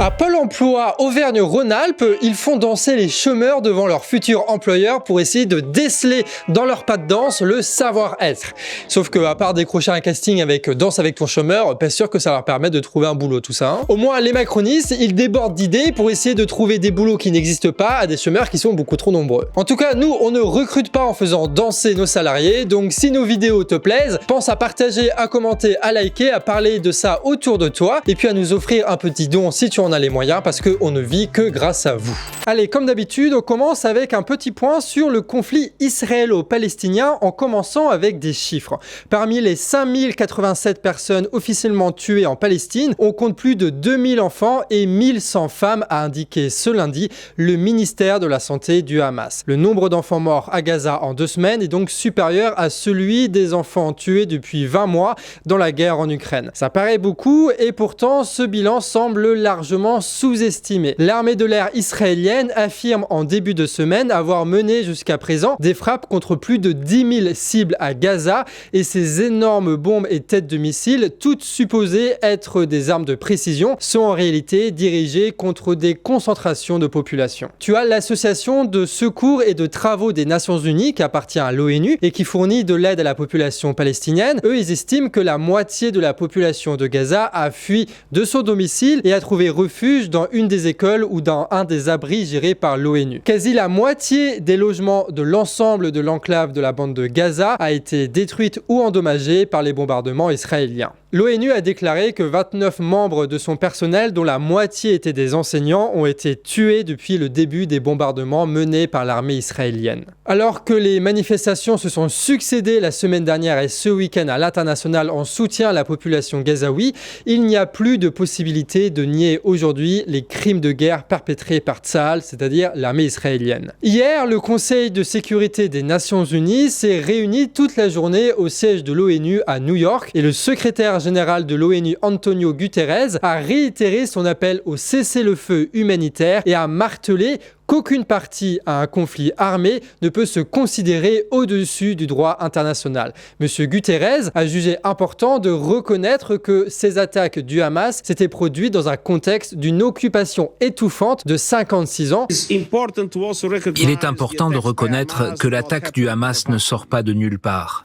À Pôle emploi Auvergne-Rhône-Alpes, ils font danser les chômeurs devant leur futur employeur pour essayer de déceler dans leur pas de danse le savoir-être. Sauf que, à part décrocher un casting avec Danse avec ton chômeur, pas sûr que ça leur permette de trouver un boulot tout ça. Au moins, les macronistes, ils débordent d'idées pour essayer de trouver des boulots qui n'existent pas à des chômeurs qui sont beaucoup trop nombreux. En tout cas, nous, on ne recrute pas en faisant danser nos salariés, donc si nos vidéos te plaisent, pense à partager, à commenter, à liker, à parler de ça autour de toi, et puis à nous offrir un petit don si tu en as les moyens, parce qu'on ne vit que grâce à vous. Allez, comme d'habitude, on commence avec un petit point sur le conflit israélo-palestinien, en commençant avec des chiffres. Parmi les 5087 personnes officiellement tuées en Palestine, on compte plus de 2000 enfants et 1100 femmes, a indiqué ce lundi le ministère de la Santé du Hamas. Le nombre d'enfants morts à Gaza en 2 semaines est donc supérieur à celui des enfants tués depuis 20 mois dans la guerre en Ukraine. Ça paraît beaucoup et pourtant ce bilan semble largement sous-estimé. L'armée de l'air israélienne affirme en début de semaine avoir mené jusqu'à présent des frappes contre plus de 10 000 cibles à Gaza et ces énormes bombes et têtes de missiles, toutes supposées être des armes de précision, sont en réalité dirigées contre des concentrations de population. Tu as l'association de secours et de travaux des Nations Unies qui appartient à l'ONU et qui fournit de l'aide à la population palestinienne. Eux, ils estiment que la moitié de la population de Gaza a fui de son domicile et a trouvé refuge dans une des écoles ou dans un des abris gérés par l'ONU. Quasi la moitié des logements de l'ensemble de l'enclave de la bande de Gaza a été détruite ou endommagée par les bombardements israéliens. L'ONU a déclaré que 29 membres de son personnel, dont la moitié étaient des enseignants, ont été tués depuis le début des bombardements menés par l'armée israélienne. Alors que les manifestations se sont succédées la semaine dernière et ce week-end à l'international en soutien à la population gazaoui, il n'y a plus de possibilité de nier aujourd'hui les crimes de guerre perpétrés par Tsahal, c'est-à-dire l'armée israélienne. Hier, le Conseil de sécurité des Nations Unies s'est réuni toute la journée au siège de l'ONU à New York et le secrétaire général de l'ONU Antonio Guterres a réitéré son appel au cessez-le-feu humanitaire et a martelé qu'aucune partie à un conflit armé ne peut se considérer au-dessus du droit international. Monsieur Guterres a jugé important de reconnaître que ces attaques du Hamas s'étaient produites dans un contexte d'une occupation étouffante de 56 ans. Il est important de reconnaître que l'attaque du Hamas ne sort pas de nulle part.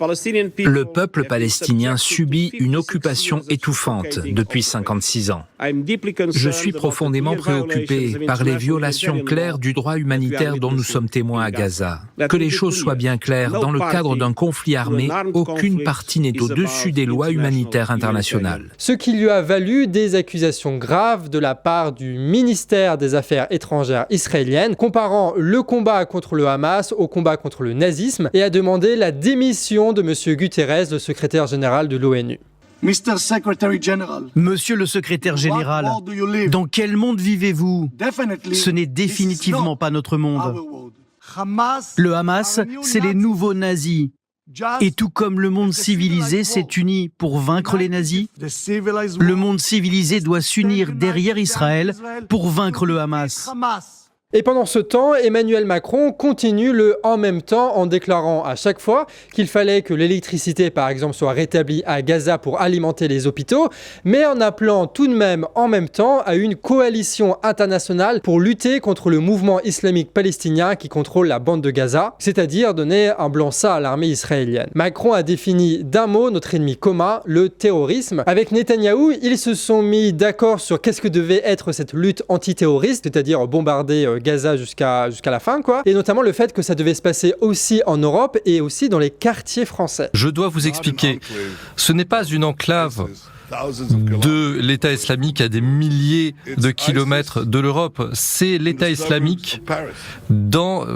Le peuple palestinien subit une occupation étouffante depuis 56 ans. Je suis profondément préoccupé par les violations claires du droit humanitaire dont nous sommes témoins à Gaza. Que les choses soient bien claires, dans le cadre d'un conflit armé, aucune partie n'est au-dessus des lois humanitaires internationales. Ce qui lui a valu des accusations graves de la part du ministère des Affaires étrangères israélienne, comparant le combat contre le Hamas au combat contre le nazisme, et a demandé la démission de M. Guterres, le secrétaire général de l'ONU. Monsieur le secrétaire général, dans quel monde vivez-vous? Ce n'est définitivement pas notre monde. Le Hamas, c'est les nouveaux nazis. Et tout comme le monde civilisé s'est uni pour vaincre les nazis, le monde civilisé doit s'unir derrière Israël pour vaincre le Hamas. Et pendant ce temps, Emmanuel Macron continue le « en même temps » en déclarant à chaque fois qu'il fallait que l'électricité, par exemple, soit rétablie à Gaza pour alimenter les hôpitaux, mais en appelant tout de même en même temps à une coalition internationale pour lutter contre le mouvement islamique palestinien qui contrôle la bande de Gaza, c'est-à-dire donner un blanc-seing à l'armée israélienne. Macron a défini d'un mot notre ennemi commun, le terrorisme. Avec Netanyahou, ils se sont mis d'accord sur qu'est-ce que devait être cette lutte antiterroriste, c'est-à-dire bombarder Gaza jusqu'à la fin, quoi. Et notamment le fait que ça devait se passer aussi en Europe et aussi dans les quartiers français. Je dois vous expliquer, ce n'est pas une enclave de l'État islamique à des milliers de kilomètres de l'Europe. C'est l'État islamique dans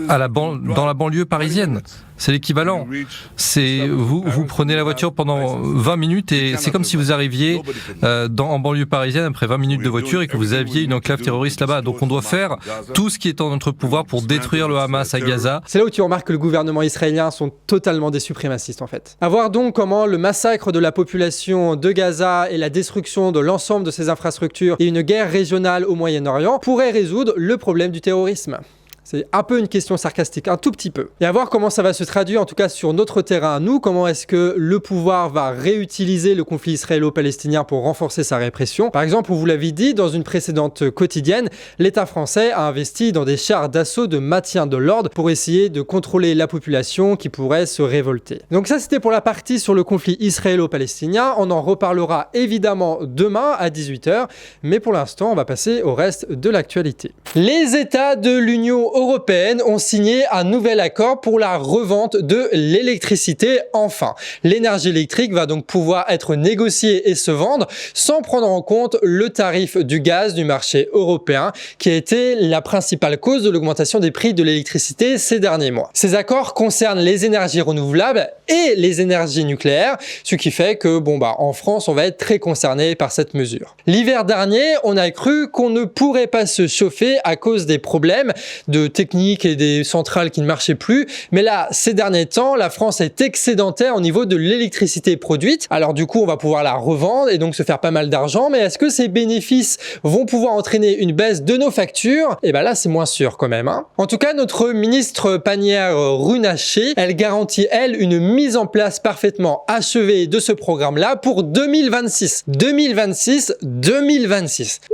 la banlieue parisienne. C'est l'équivalent. Vous prenez la voiture pendant 20 minutes et c'est comme si vous arriviez en banlieue parisienne après 20 minutes de voiture et que vous aviez une enclave terroriste là-bas. Donc on doit faire tout ce qui est en notre pouvoir pour détruire le Hamas à Gaza. C'est là où tu remarques que le gouvernement israélien sont totalement des suprémacistes en fait. À voir donc comment le massacre de la population de Gaza et la destruction de l'ensemble de ses infrastructures et une guerre régionale au Moyen-Orient pourraient résoudre le problème du terrorisme. C'est un peu une question sarcastique, un tout petit peu. Et à voir comment ça va se traduire, en tout cas sur notre terrain à nous, comment est-ce que le pouvoir va réutiliser le conflit israélo-palestinien pour renforcer sa répression. Par exemple, vous l'avez dit, dans une précédente quotidienne, l'État français a investi dans des chars d'assaut de maintien de l'ordre pour essayer de contrôler la population qui pourrait se révolter. Donc ça, c'était pour la partie sur le conflit israélo-palestinien. On en reparlera évidemment demain à 18h, mais pour l'instant, on va passer au reste de l'actualité. Les États de l'Union européenne ont signé un nouvel accord pour la revente de l'électricité enfin. L'énergie électrique va donc pouvoir être négociée et se vendre sans prendre en compte le tarif du gaz du marché européen qui a été la principale cause de l'augmentation des prix de l'électricité ces derniers mois. Ces accords concernent les énergies renouvelables et les énergies nucléaires, ce qui fait que en France, on va être très concerné par cette mesure. L'hiver dernier, on a cru qu'on ne pourrait pas se chauffer à cause des problèmes de technique et des centrales qui ne marchaient plus. Mais là, ces derniers temps, la France est excédentaire au niveau de l'électricité produite. Alors du coup, on va pouvoir la revendre et donc se faire pas mal d'argent. Mais est-ce que ces bénéfices vont pouvoir entraîner une baisse de nos factures? Et là, c'est moins sûr quand même. En tout cas, notre ministre Pannier-Runacher, elle garantit, elle, une mise en place parfaitement achevée de ce programme-là pour 2026. 2026.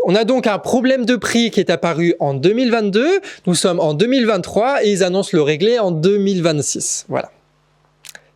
On a donc un problème de prix qui est apparu en 2022. Nous sommes en 2023 et ils annoncent le régler en 2026. Voilà.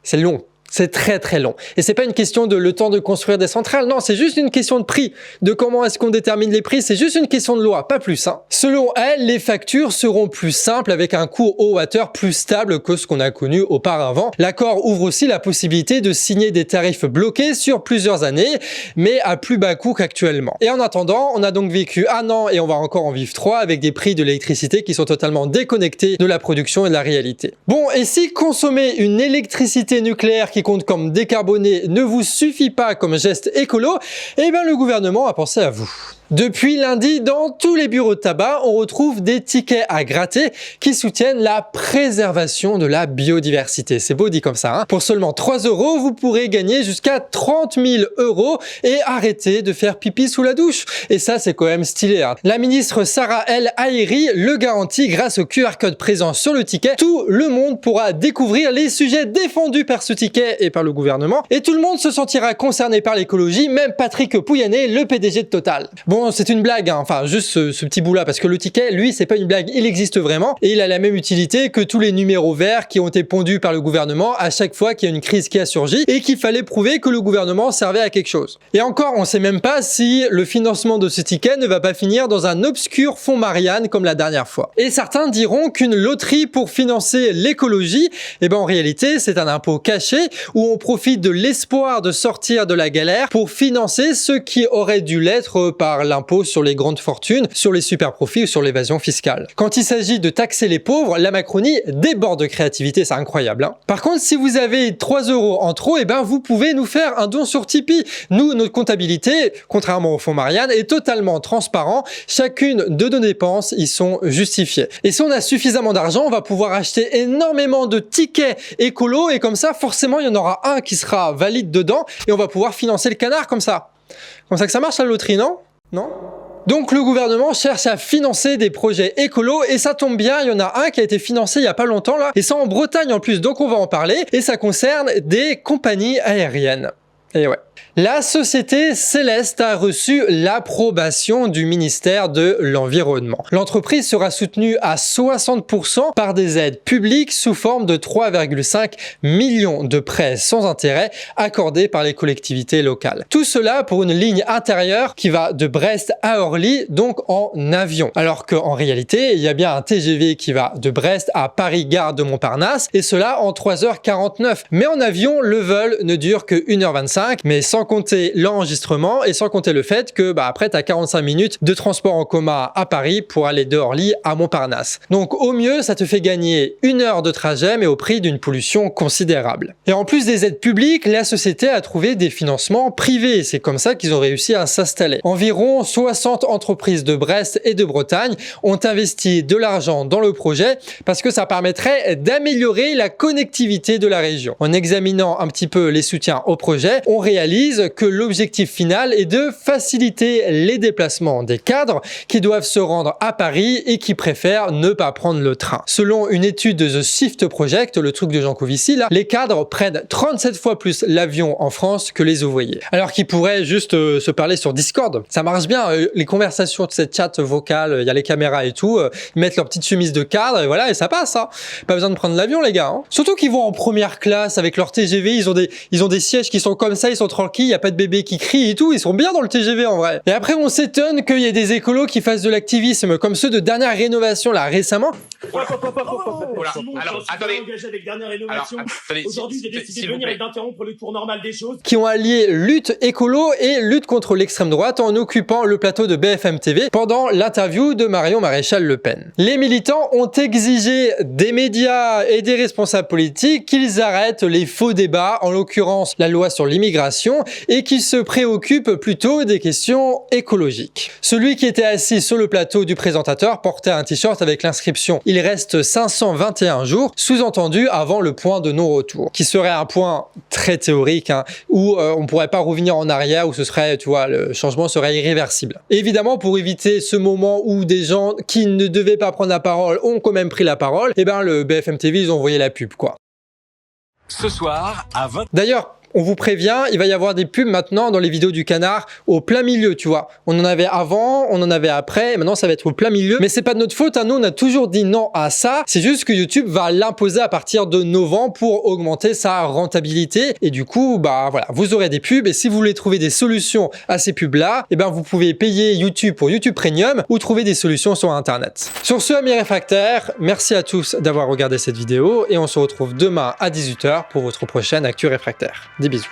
C'est long. C'est très très long. Et c'est pas une question de le temps de construire des centrales, non, c'est juste une question de prix. De comment est-ce qu'on détermine les prix, c'est juste une question de loi, pas plus. Selon elle, les factures seront plus simples avec un coût au wattheure plus stable que ce qu'on a connu auparavant. L'accord ouvre aussi la possibilité de signer des tarifs bloqués sur plusieurs années, mais à plus bas coût qu'actuellement. Et en attendant, on a donc vécu 1 an et on va encore en vivre 3 avec des prix de l'électricité qui sont totalement déconnectés de la production et de la réalité. Bon, et si consommer une électricité nucléaire qui compte comme décarboné ne vous suffit pas comme geste écolo, le gouvernement a pensé à vous. Depuis lundi, dans tous les bureaux de tabac, on retrouve des tickets à gratter qui soutiennent la préservation de la biodiversité. C'est beau dit comme ça. Pour seulement 3 €, vous pourrez gagner jusqu'à 30 000 € et arrêter de faire pipi sous la douche. Et ça, c'est quand même stylé. La ministre Sarah El Haïry le garantit grâce au QR code présent sur le ticket. Tout le monde pourra découvrir les sujets défendus par ce ticket et par le gouvernement. Et tout le monde se sentira concerné par l'écologie, même Patrick Pouyanné, le PDG de Total. Bon, c'est une blague, enfin juste ce petit bout là, parce que le ticket, lui, c'est pas une blague, il existe vraiment et il a la même utilité que tous les numéros verts qui ont été pondus par le gouvernement à chaque fois qu'il y a une crise qui a surgi et qu'il fallait prouver que le gouvernement servait à quelque chose. Et encore, on sait même pas si le financement de ce ticket ne va pas finir dans un obscur fonds Marianne comme la dernière fois. Et certains diront qu'une loterie pour financer l'écologie, en réalité, c'est un impôt caché où on profite de l'espoir de sortir de la galère pour financer ce qui aurait dû l'être par l'impôt sur les grandes fortunes, sur les super profits ou sur l'évasion fiscale. Quand il s'agit de taxer les pauvres, la Macronie déborde de créativité, c'est incroyable. Par contre, si vous avez 3 € en trop, vous pouvez nous faire un don sur Tipeee. Nous, notre comptabilité, contrairement au fonds Marianne, est totalement transparent. Chacune de nos dépenses y sont justifiées. Et si on a suffisamment d'argent, on va pouvoir acheter énormément de tickets écolos et comme ça, forcément, il y en aura un qui sera valide dedans et on va pouvoir financer le canard comme ça. Comme ça que ça marche la loterie, non? Non? Donc le gouvernement cherche à financer des projets écolos et ça tombe bien, il y en a un qui a été financé il y a pas longtemps là, et ça en Bretagne en plus, donc on va en parler, et ça concerne des compagnies aériennes. Et ouais. La société Céleste a reçu l'approbation du ministère de l'Environnement. L'entreprise sera soutenue à 60% par des aides publiques sous forme de 3,5 millions de prêts sans intérêt accordés par les collectivités locales. Tout cela pour une ligne intérieure qui va de Brest à Orly, donc en avion. Alors qu'en réalité, il y a bien un TGV qui va de Brest à Paris-Gare de Montparnasse, et cela en 3h49. Mais en avion, le vol ne dure que 1h25, mais sans compter l'enregistrement et sans compter le fait que après tu as 45 minutes de transport en commun à Paris pour aller de Orly à Montparnasse. Donc au mieux, ça te fait gagner 1 heure de trajet mais au prix d'une pollution considérable. Et en plus des aides publiques, la société a trouvé des financements privés. C'est comme ça qu'ils ont réussi à s'installer. Environ 60 entreprises de Brest et de Bretagne ont investi de l'argent dans le projet parce que ça permettrait d'améliorer la connectivité de la région. En examinant un petit peu les soutiens au projet, on réalise réalisent que l'objectif final est de faciliter les déplacements des cadres qui doivent se rendre à Paris et qui préfèrent ne pas prendre le train. Selon une étude de The Shift Project, le truc de Jean Covici, là, les cadres prennent 37 fois plus l'avion en France que les ouvriers. Alors qu'ils pourraient juste se parler sur Discord. Ça marche bien, les conversations de cette chat vocale, il y a les caméras et tout, ils mettent leur petite chemise de cadre et voilà, et ça passe. Hein. Pas besoin de prendre l'avion les gars. Hein. Surtout qu'ils vont en première classe avec leur TGV, ils ont des sièges qui sont comme ça, ils sont tranquilles, il n'y a pas de bébé qui crie et tout, ils sont bien dans le TGV en vrai. Et après on s'étonne qu'il y ait des écolos qui fassent de l'activisme comme ceux de dernière rénovation là récemment. Alors, attendez. Avec dernière rénovation. Aujourd'hui, j'ai décidé de venir et d'interrompre le cours normal des choses. Qui ont allié lutte écolo et lutte contre l'extrême droite en occupant le plateau de BFM TV pendant l'interview de Marion Maréchal Le Pen. Les militants ont exigé des médias et des responsables politiques qu'ils arrêtent les faux débats, en l'occurrence la loi sur l'immigration, et qu'ils se préoccupent plutôt des questions écologiques. Celui qui était assis sur le plateau du présentateur portait un t-shirt avec l'inscription « Il reste 521 jours », sous-entendu avant le point de non-retour, qui serait un point très théorique, hein, où on pourrait pas revenir en arrière, où ce serait, tu vois, le changement serait irréversible. Et évidemment, pour éviter ce moment où des gens qui ne devaient pas prendre la parole ont quand même pris la parole, et ben le BFM TV, ils ont envoyé la pub, quoi. Ce soir, à 20... D'ailleurs, on vous prévient, il va y avoir des pubs maintenant dans les vidéos du Canard au plein milieu, tu vois. On en avait avant, on en avait après, et maintenant ça va être au plein milieu. Mais c'est pas de notre faute, hein. Nous on a toujours dit non à ça. C'est juste que YouTube va l'imposer à partir de novembre pour augmenter sa rentabilité. Et du coup, bah voilà, vous aurez des pubs. Et si vous voulez trouver des solutions à ces pubs-là, eh ben vous pouvez payer YouTube pour YouTube Premium ou trouver des solutions sur Internet. Sur ce, amis réfractaires, merci à tous d'avoir regardé cette vidéo et on se retrouve demain à 18 h pour votre prochaine Actu Réfractaire. Des bisous.